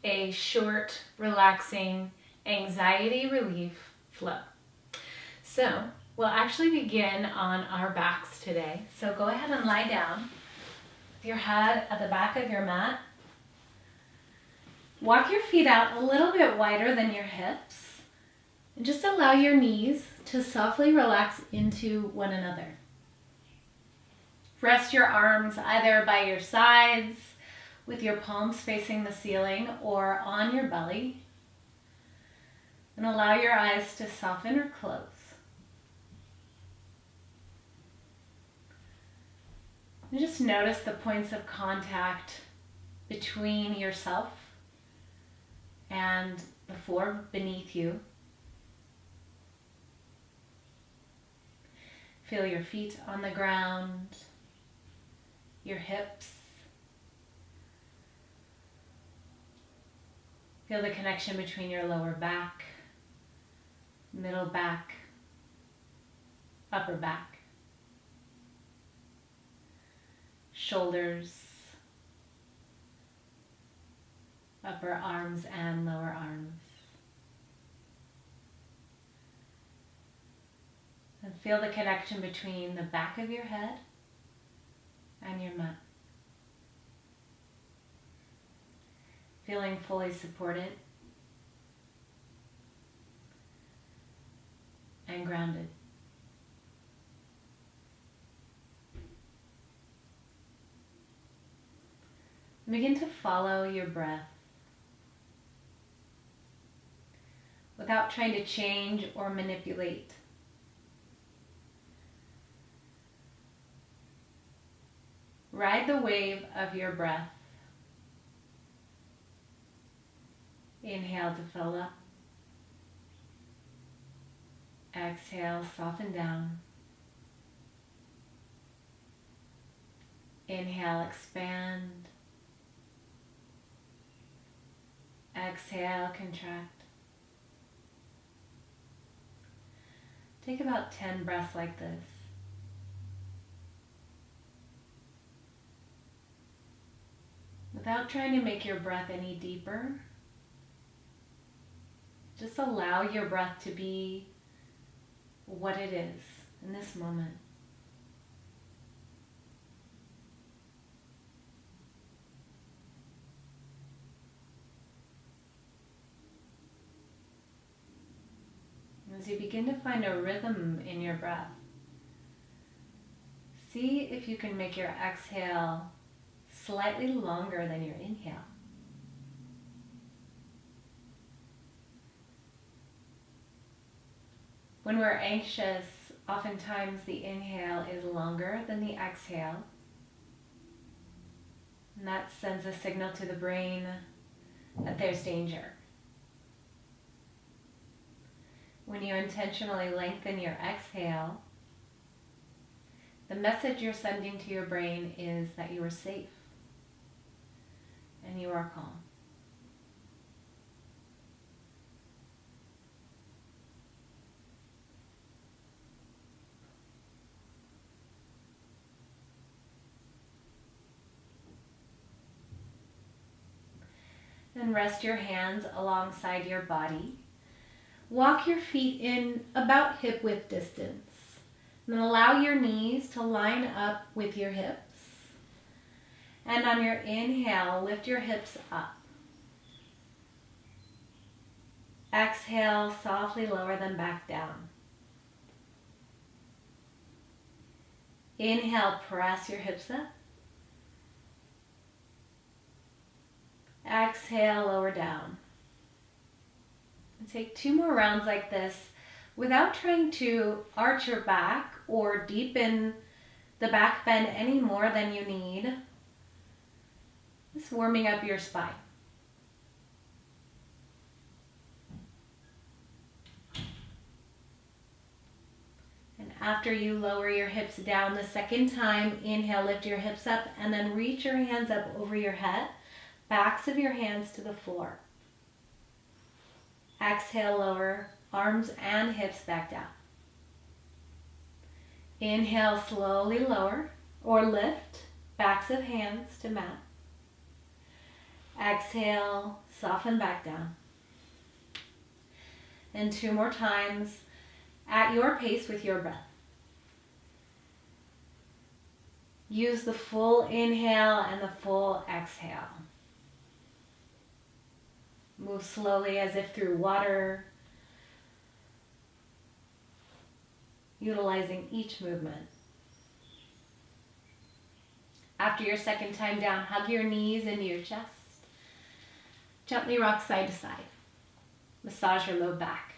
a short, relaxing, anxiety relief flow. So we'll actually begin on our backs today. So go ahead and lie down with your head at the back of your mat. Walk your feet out a little bit wider than your hips and just allow your knees to softly relax into one another. Rest your arms either by your sides with your palms facing the ceiling or on your belly, and allow your eyes to soften or close. And just notice the points of contact between yourself and the floor beneath you. Feel your feet on the ground, your hips. Feel the connection between your lower back, middle back, upper back, shoulders, upper arms and lower arms. And feel the connection between the back of your head and your mat. Feeling fully supported and grounded. Begin to follow your breath without trying to change or manipulate. Ride the wave of your breath. Inhale to fill up. Exhale, soften down. Inhale, expand. Exhale, contract. Take about 10 breaths like this. Without trying to make your breath any deeper, just allow your breath to be what it is in this moment. As you begin to find a rhythm in your breath, see if you can make your exhale slightly longer than your inhale. When we're anxious, oftentimes the inhale is longer than the exhale. And that sends a signal to the brain that there's danger. When you intentionally lengthen your exhale, the message you're sending to your brain is that you are safe and you are calm. Then rest your hands alongside your body. Walk your feet in about hip width distance. And then allow your knees to line up with your hips. And on your inhale, lift your hips up. Exhale, softly lower them back down. Inhale, press your hips up. Exhale, lower down. And take 2 more rounds like this without trying to arch your back or deepen the back bend any more than you need. Just warming up your spine. And after you lower your hips down the second time, inhale, lift your hips up, and then reach your hands up over your head, backs of your hands to the floor. Exhale, lower arms and hips back down. Inhale, slowly lower or lift backs of hands to mat. Exhale, soften back down. And 2 more times at your pace with your breath. Use the full inhale and the full exhale. Move slowly as if through water, utilizing each movement. After your second time down, hug your knees into your chest. Gently rock side to side. Massage your low back.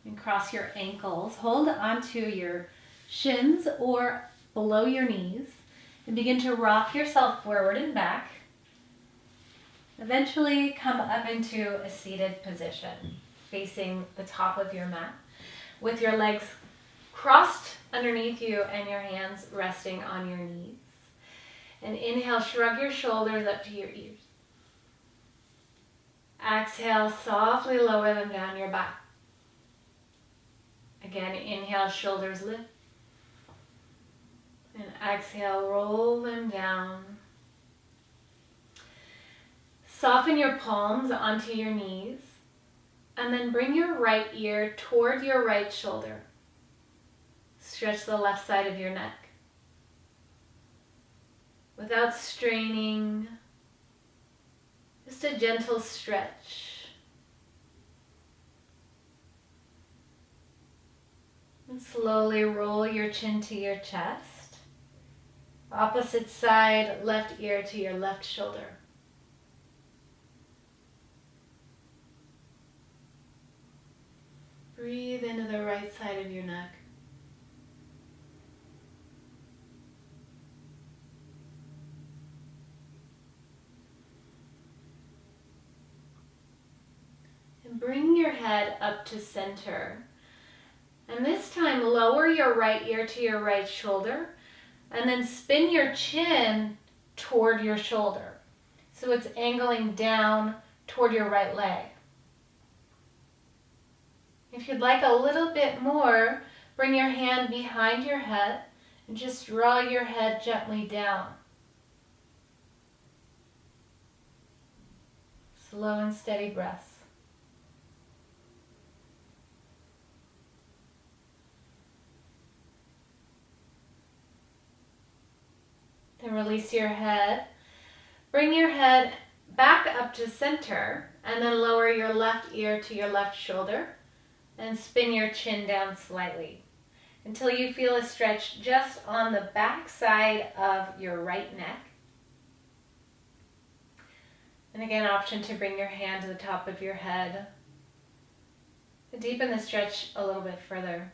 And cross your ankles. Hold onto your shins or below your knees and begin to rock yourself forward and back. Eventually come up into a seated position, facing the top of your mat, with your legs crossed underneath you and your hands resting on your knees. And inhale, shrug your shoulders up to your ears. Exhale, softly lower them down your back. Again, inhale, shoulders lift. And exhale, roll them down. Soften your palms onto your knees. And then bring your right ear toward your right shoulder. Stretch the left side of your neck. Without straining, just a gentle stretch. And slowly roll your chin to your chest. Opposite side, left ear to your left shoulder. Breathe into the right side of your neck. And bring your head up to center. And this time lower your right ear to your right shoulder and then spin your chin toward your shoulder. So it's angling down toward your right leg. If you'd like a little bit more, bring your hand behind your head and just draw your head gently down. Slow and steady breaths. Then release your head. Bring your head back up to center and then lower your left ear to your left shoulder and spin your chin down slightly until you feel a stretch just on the back side of your right neck. And again, option to bring your hand to the top of your head to deepen the stretch a little bit further.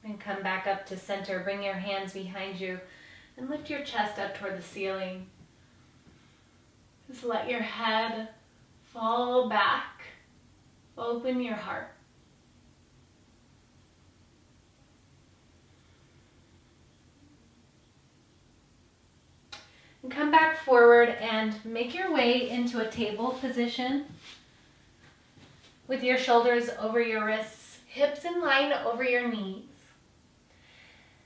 And come back up to center. Bring your hands behind you and lift your chest up toward the ceiling. Just let your head fall back. Open your heart. And come back forward and make your way into a table position with your shoulders over your wrists, hips in line over your knees.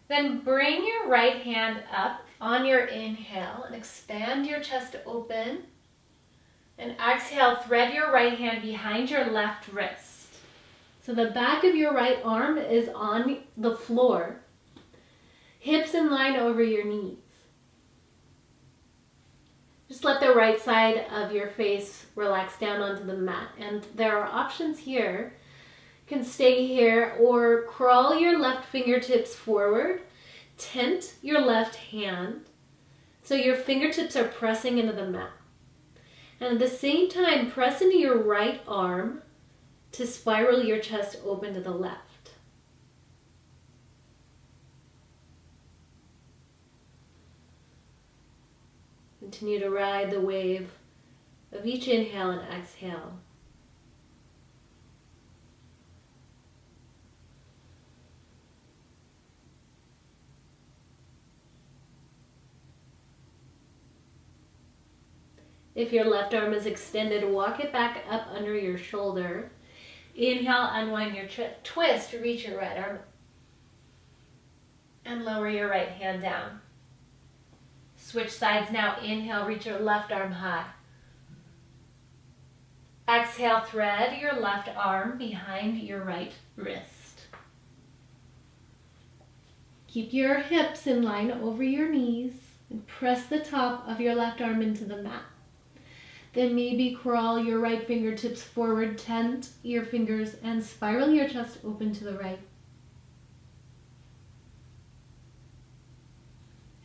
Then bring your right hand up on your inhale and expand your chest open. And exhale, thread your right hand behind your left wrist. So the back of your right arm is on the floor, hips in line over your knees. Just let the right side of your face relax down onto the mat. And there are options here. You can stay here or crawl your left fingertips forward, tent your left hand so your fingertips are pressing into the mat. And at the same time, press into your right arm to spiral your chest open to the left. Continue to ride the wave of each inhale and exhale. If your left arm is extended, walk it back up under your shoulder. Inhale, unwind your twist, reach your right arm and lower your right hand down. Switch sides now. Inhale, reach your left arm high. Exhale, thread your left arm behind your right wrist. Keep your hips in line over your knees and press the top of your left arm into the mat. Then maybe crawl your right fingertips forward, tent your fingers, and spiral your chest open to the right.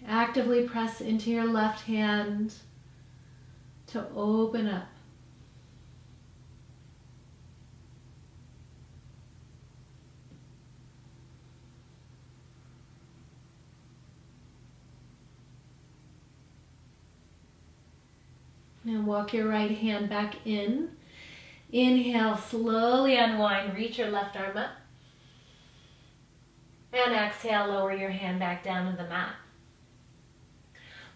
Actively press into your left hand to open up. And walk your right hand back in. Inhale, slowly unwind, reach your left arm up. And exhale, lower your hand back down to the mat.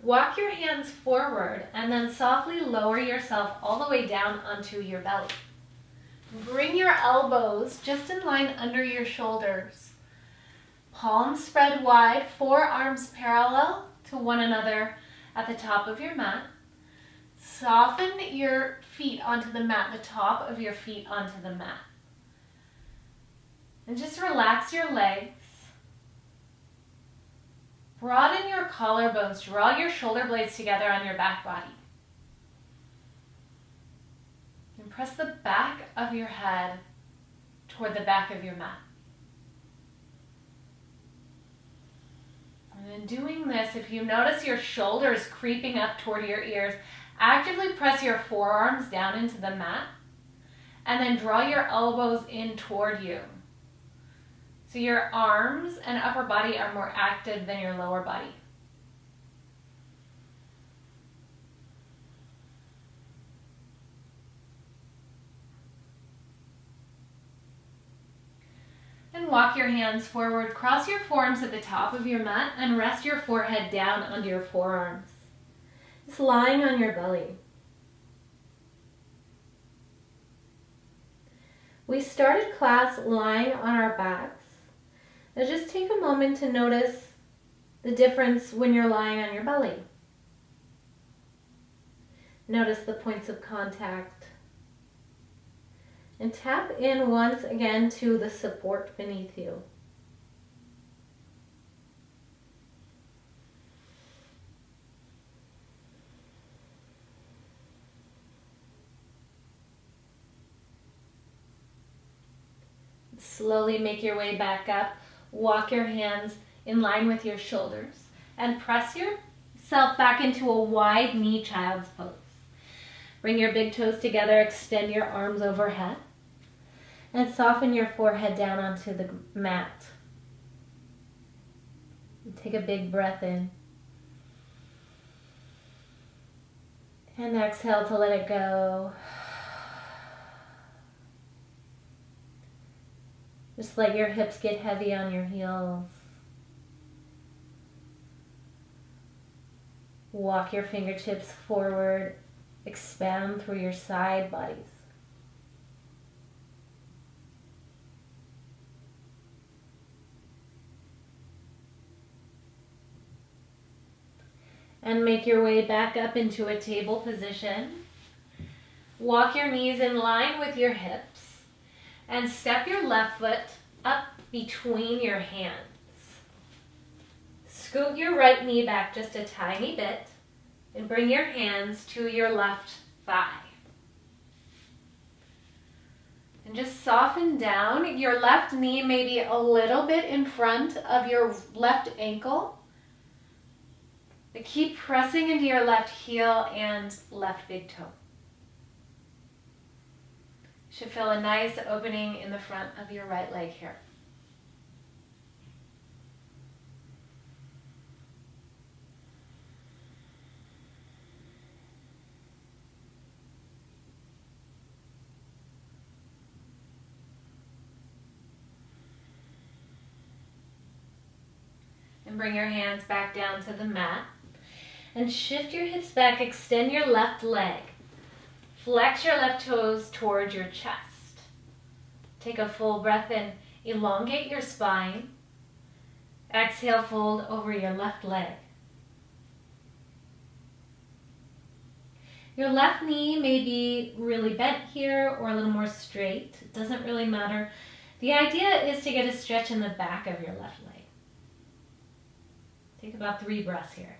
Walk your hands forward and then softly lower yourself all the way down onto your belly. Bring your elbows just in line under your shoulders. Palms spread wide, forearms parallel to one another at the top of your mat. Soften your feet onto the mat, the top of your feet onto the mat. And just relax your legs. Broaden your collarbones, draw your shoulder blades together on your back body. And press the back of your head toward the back of your mat. And in doing this, if you notice your shoulders creeping up toward your ears, actively press your forearms down into the mat and then draw your elbows in toward you. So your arms and upper body are more active than your lower body. And walk your hands forward, cross your forearms at the top of your mat and rest your forehead down onto your forearms. Just lying on your belly. We started class lying on our backs. Now just take a moment to notice the difference when you're lying on your belly. Notice the points of contact. And tap in once again to the support beneath you. Slowly make your way back up. Walk your hands in line with your shoulders and press yourself back into a wide knee child's pose. Bring your big toes together, extend your arms overhead, and soften your forehead down onto the mat. And take a big breath in. And exhale to let it go. Just let your hips get heavy on your heels. Walk your fingertips forward. Expand through your side bodies. And make your way back up into a table position. Walk your knees in line with your hips. And step your left foot up between your hands. Scoot your right knee back just a tiny bit and bring your hands to your left thigh. And just soften down. Your left knee may be a little bit in front of your left ankle. But keep pressing into your left heel and left big toe. Should feel a nice opening in the front of your right leg here. And bring your hands back down to the mat. And shift your hips back, extend your left leg. Flex your left toes towards your chest. Take a full breath in, elongate your spine. Exhale, fold over your left leg. Your left knee may be really bent here or a little more straight. It doesn't really matter. The idea is to get a stretch in the back of your left leg. Take about 3 breaths here.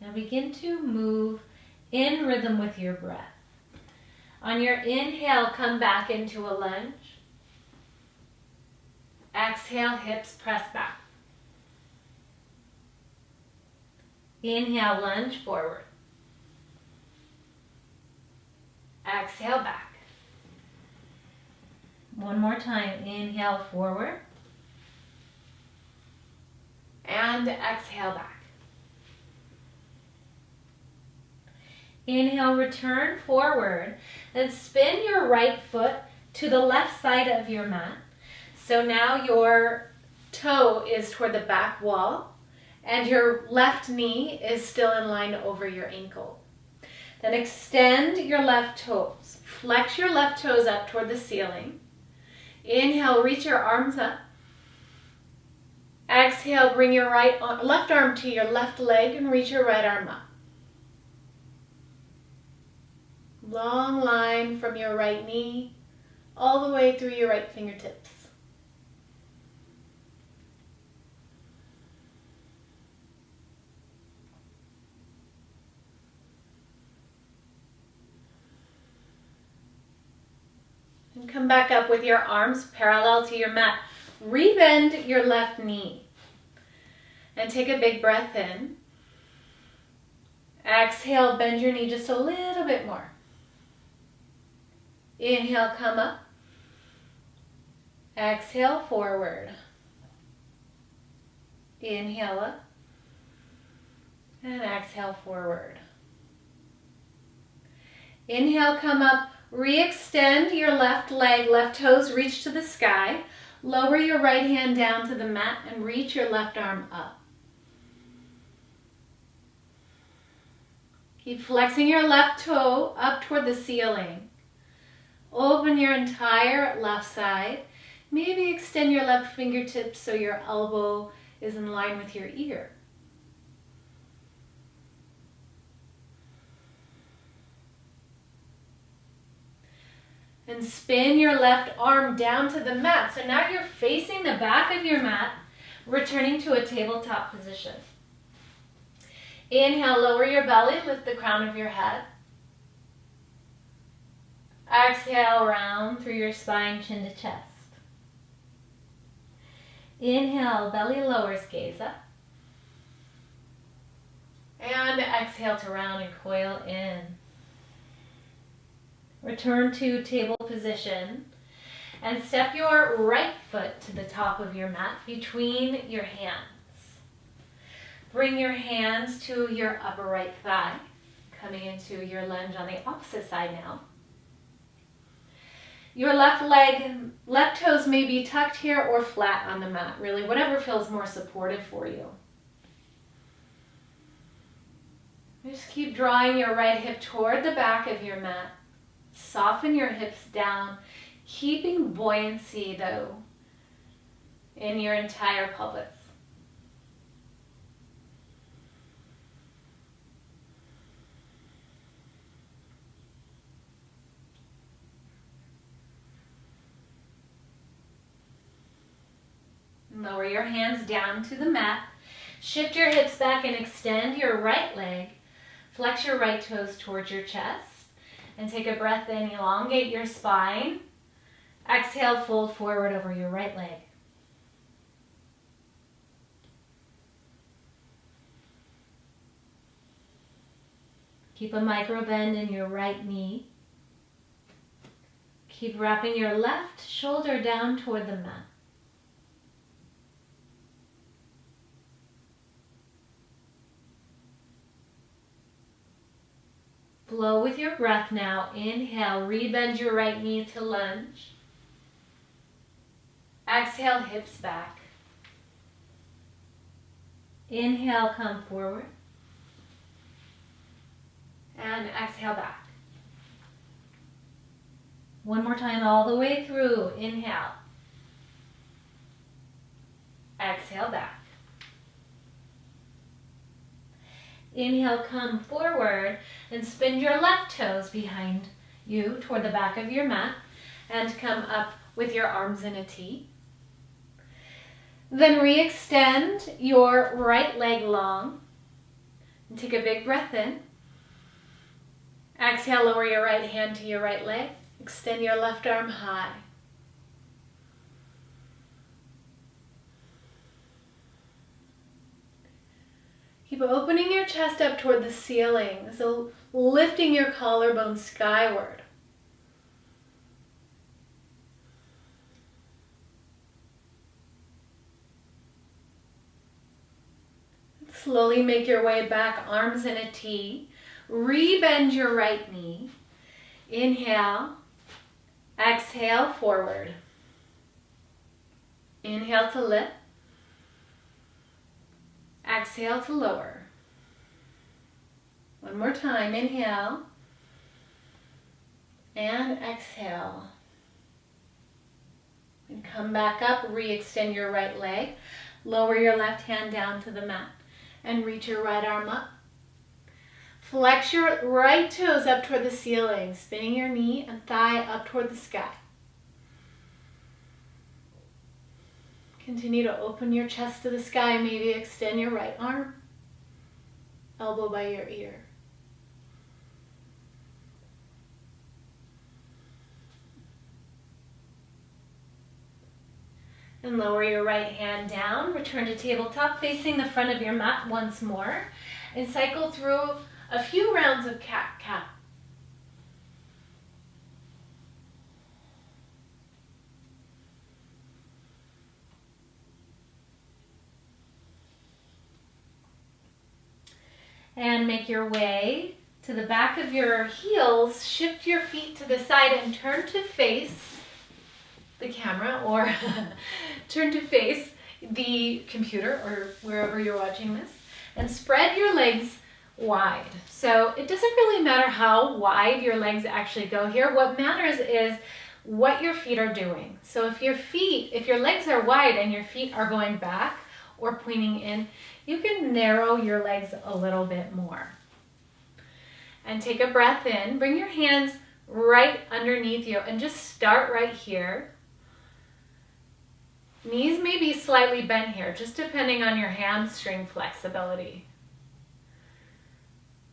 Now begin to move in rhythm with your breath. On your inhale, come back into a lunge. Exhale, hips press back. Inhale, lunge forward. Exhale, back. One more time. Inhale, forward. And exhale, back. Inhale, return forward, then spin your right foot to the left side of your mat. So now your toe is toward the back wall and your left knee is still in line over your ankle. Then extend your left toes. Flex your left toes up toward the ceiling. Inhale, reach your arms up. Exhale, bring your left arm to your left leg and reach your right arm up. Long line from your right knee all the way through your right fingertips. And come back up with your arms parallel to your mat. Rebend your left knee. And take a big breath in. Exhale, bend your knee just a little bit more. Inhale, come up. Exhale, forward. Inhale up. And exhale, forward. Inhale, come up. Re-extend your left leg, left toes reach to the sky. Lower your right hand down to the mat and reach your left arm up. Keep flexing your left toe up toward the ceiling. Open your entire left side. Maybe extend your left fingertips so your elbow is in line with your ear. And spin your left arm down to the mat. So now you're facing the back of your mat, returning to a tabletop position. Inhale, lower your belly, lift the crown of your head. Exhale, round through your spine, chin to chest. Inhale, belly lowers, gaze up. And exhale to round and coil in. Return to table position and step your right foot to the top of your mat between your hands. Bring your hands to your upper right thigh, coming into your lunge on the opposite side now. Your left leg, left toes may be tucked here or flat on the mat, really, whatever feels more supportive for you. Just keep drawing your right hip toward the back of your mat. Soften your hips down, keeping buoyancy though in your entire pelvis. Lower your hands down to the mat. Shift your hips back and extend your right leg. Flex your right toes towards your chest. And take a breath in, elongate your spine. Exhale, fold forward over your right leg. Keep a micro bend in your right knee. Keep wrapping your left shoulder down toward the mat. Flow with your breath now. Inhale, rebend your right knee to lunge. Exhale, hips back. Inhale, come forward. And exhale back. One more time all the way through. Inhale. Exhale back. Inhale, come forward and spin your left toes behind you toward the back of your mat and come up with your arms in a T. Then re-extend your right leg long and take a big breath in. Exhale, lower your right hand to your right leg. Extend your left arm high. Keep opening your chest up toward the ceiling, so lifting your collarbone skyward. Slowly make your way back, arms in a T. Rebend your right knee. Inhale. Exhale, forward. Inhale to lift. Exhale to lower. One more time. Inhale. And exhale. And come back up. Re-extend your right leg. Lower your left hand down to the mat. And reach your right arm up. Flex your right toes up toward the ceiling, spinning your knee and thigh up toward the sky. Continue to open your chest to the sky. Maybe extend your right arm, elbow by your ear. And lower your right hand down. Return to tabletop, facing the front of your mat once more. And cycle through a few rounds of cat-cow. And make your way to the back of your heels. Shift your feet to the side and turn to face the camera, or turn to face the computer or wherever you're watching this, and spread your legs wide. So it doesn't really matter how wide your legs actually go here. What matters is what your feet are doing. So if your legs are wide and your feet are going back or pointing in, you can narrow your legs a little bit more. And take a breath in. Bring your hands right underneath you and just start right here. Knees may be slightly bent here, just depending on your hamstring flexibility.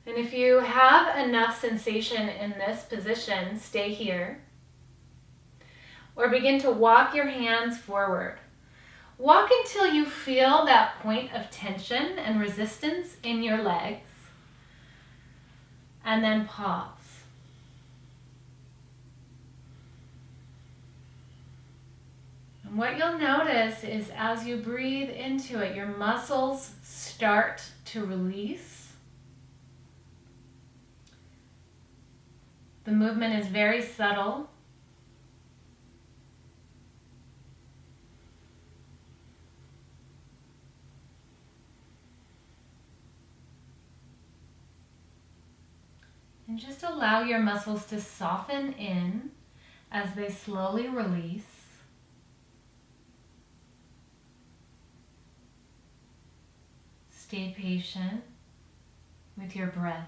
And if you have enough sensation in this position, stay here. Or begin to walk your hands forward. Walk until you feel that point of tension and resistance in your legs. And then pause. And what you'll notice is as you breathe into it, your muscles start to release. The movement is very subtle. And just allow your muscles to soften in as they slowly release. Stay patient with your breath.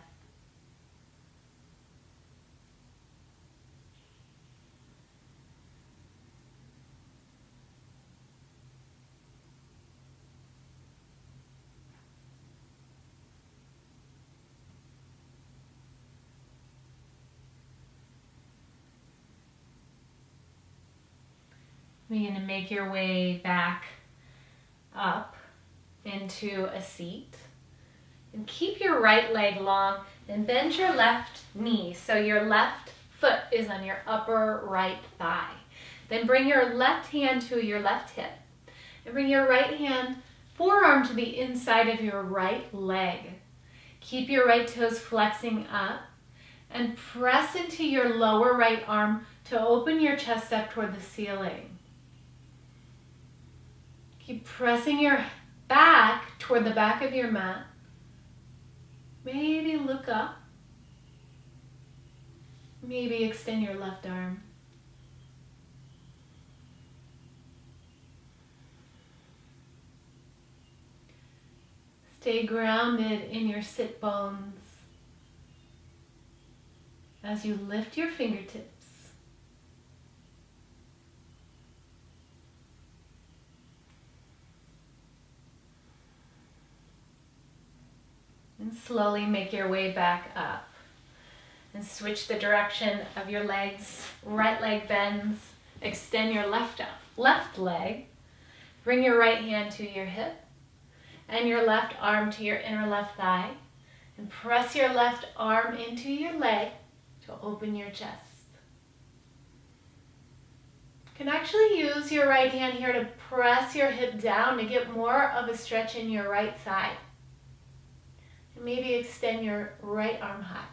Begin to make your way back up into a seat. And keep your right leg long and bend your left knee so your left foot is on your upper right thigh. Then bring your left hand to your left hip. And bring your right hand forearm to the inside of your right leg. Keep your right toes flexing up And press into your lower right arm to open your chest up toward the ceiling. Keep pressing your back toward the back of your mat. Maybe look up. Maybe extend your left arm. Stay grounded in your sit bones as you lift your fingertips. And slowly make your way back up. And switch the direction of your legs. Right leg bends. Extend your left leg. Bring your right hand to your hip. And your left arm to your inner left thigh. And press your left arm into your leg to open your chest. You can actually use your right hand here to press your hip down to get more of a stretch in your right side. And maybe extend your right arm high.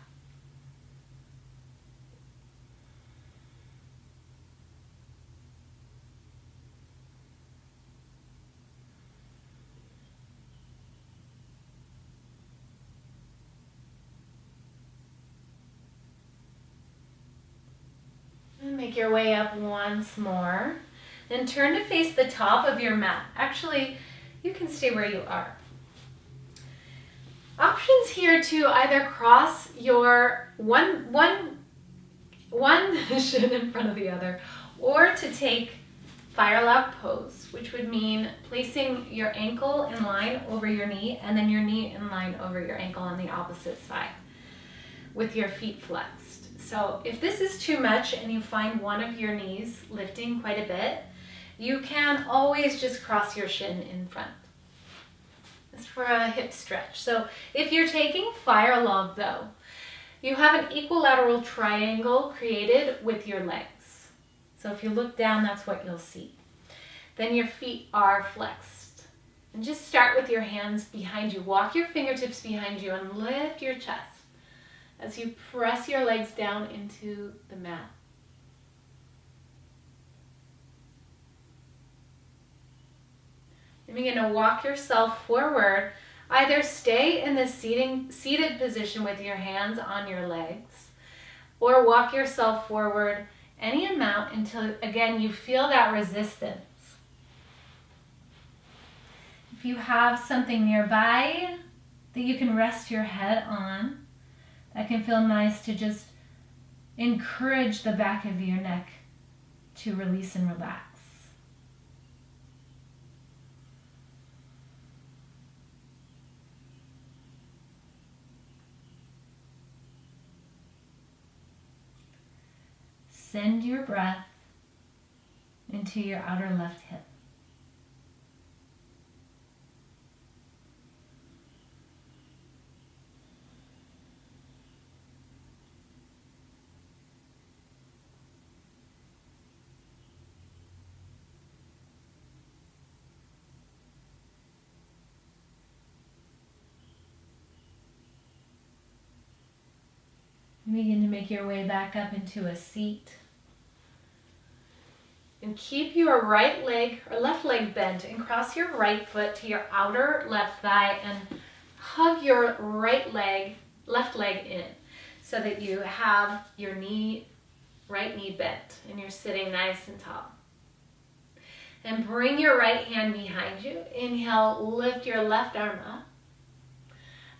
Make your way up once more. Then turn to face the top of your mat. Actually, you can stay where you are. Options here to either cross your one shin in front of the other, or to take fire lap pose, which would mean placing your ankle in line over your knee and then your knee in line over your ankle on the opposite side with your feet flexed. So if this is too much and you find one of your knees lifting quite a bit, you can always just cross your shin in front. It's for a hip stretch. So if you're taking fire log though, you have an equilateral triangle created with your legs. So if you look down, that's what you'll see. Then your feet are flexed. And just start with your hands behind you. Walk your fingertips behind you and lift your chest as you press your legs down into the mat. And begin to walk yourself forward. Either stay in the seated position with your hands on your legs, or walk yourself forward any amount until, again, you feel that resistance. If you have something nearby that you can rest your head on, that can feel nice to just encourage the back of your neck to release and relax. Send your breath into your outer left hip. Begin to make your way back up into a seat. And keep your right leg or left leg bent and cross your right foot to your outer left thigh and hug your left leg in so that you have your right knee bent and you're sitting nice and tall. And bring your right hand behind you. Inhale, lift your left arm up.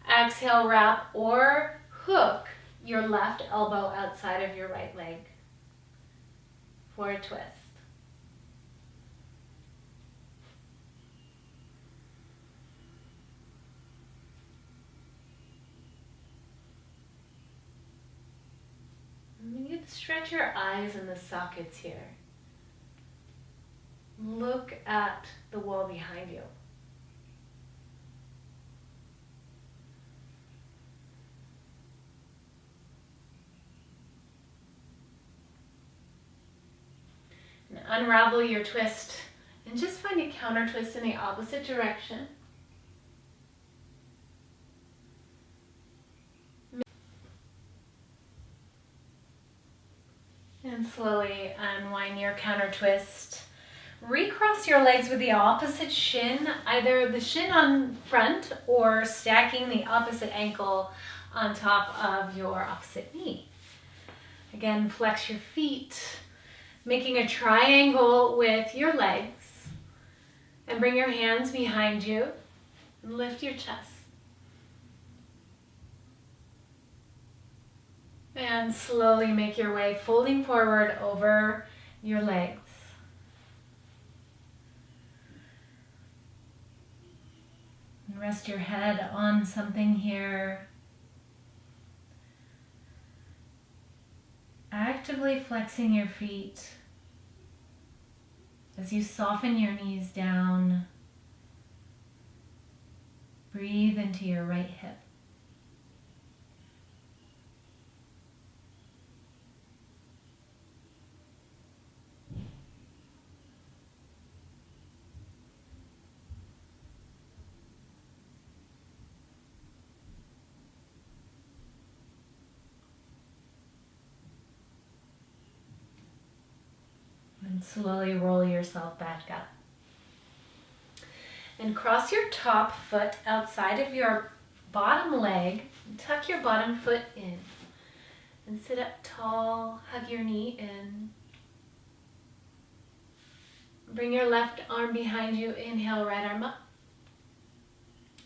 Exhale, wrap or hook your left elbow outside of your right leg for a twist. And you can stretch your eyes in the sockets here. Look at the wall behind you. And unravel your twist and just find a counter twist in the opposite direction. And slowly unwind your counter twist. Recross your legs with the opposite shin, either the shin on front or stacking the opposite ankle on top of your opposite knee. Again, flex your feet, making a triangle with your legs. And bring your hands behind you and lift your chest. And slowly make your way, folding forward over your legs. And rest your head on something here. Actively flexing your feet as you soften your knees down. Breathe into your right hip. And slowly roll yourself back up. And cross your top foot outside of your bottom leg. Tuck your bottom foot in. And sit up tall, hug your knee in. Bring your left arm behind you. Inhale, right arm up.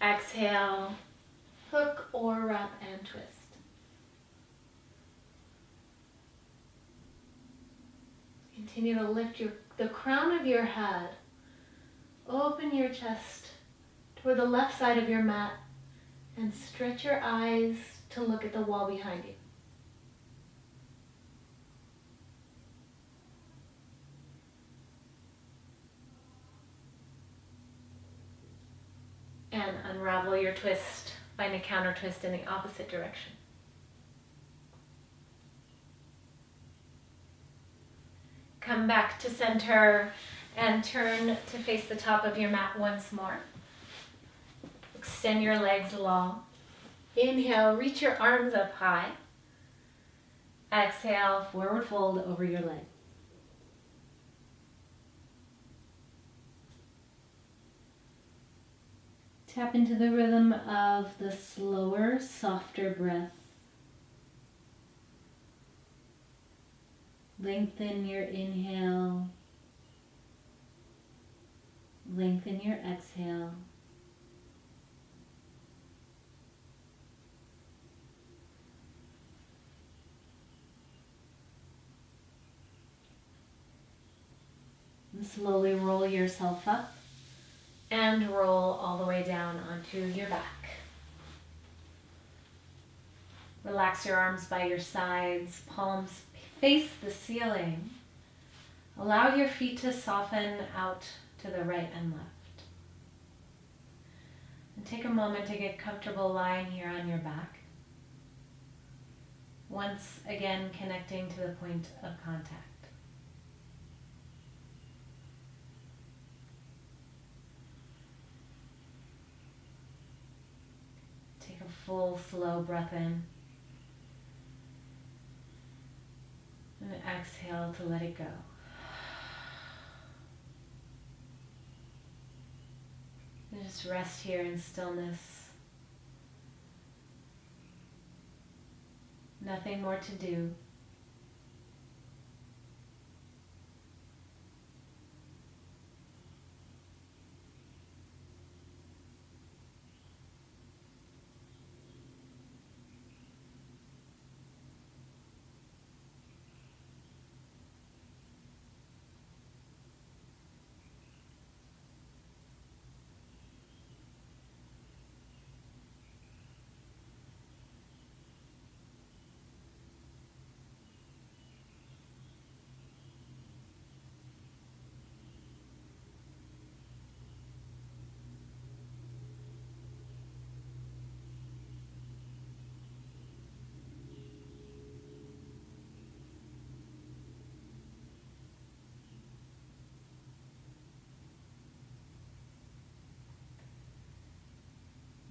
Exhale, hook or wrap and twist. Continue to lift the crown of your head. Open your chest toward the left side of your mat and stretch your eyes to look at the wall behind you. And unravel your twist. Find a counter twist in the opposite direction. Come back to center and turn to face the top of your mat once more. Extend your legs long. Inhale, reach your arms up high. Exhale, forward fold over your leg. Tap into the rhythm of the slower, softer breath. Lengthen your inhale. Lengthen your exhale. And slowly roll yourself up and roll all the way down onto your back. Relax your arms by your sides, palms face the ceiling. Allow your feet to soften out to the right and left. And take a moment to get comfortable lying here on your back. Once again connecting to the point of contact. Take a full, slow breath in. And exhale to let it go. And just rest here in stillness. Nothing more to do.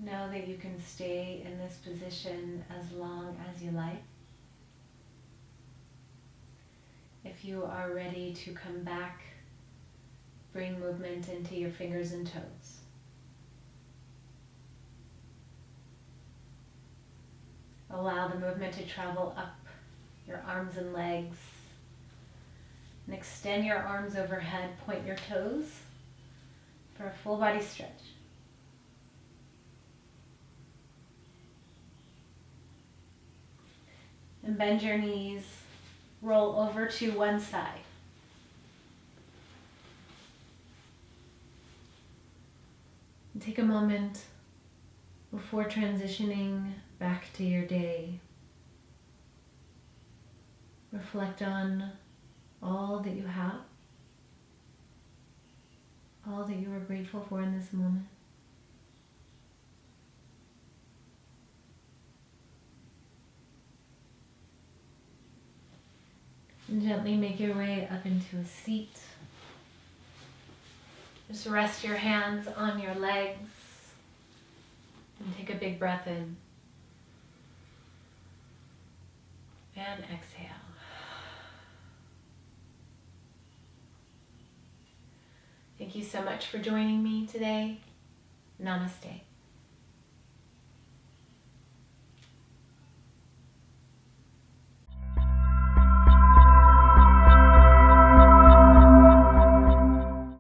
Know that you can stay in this position as long as you like. If you are ready to come back, bring movement into your fingers and toes. Allow the movement to travel up your arms and legs. And extend your arms overhead, point your toes for a full body stretch. And bend your knees, roll over to one side. And take a moment before transitioning back to your day. Reflect on all that you have, all that you are grateful for in this moment. And gently make your way up into a seat. Just rest your hands on your legs and take a big breath in and exhale. Thank you so much for joining me today. Namaste.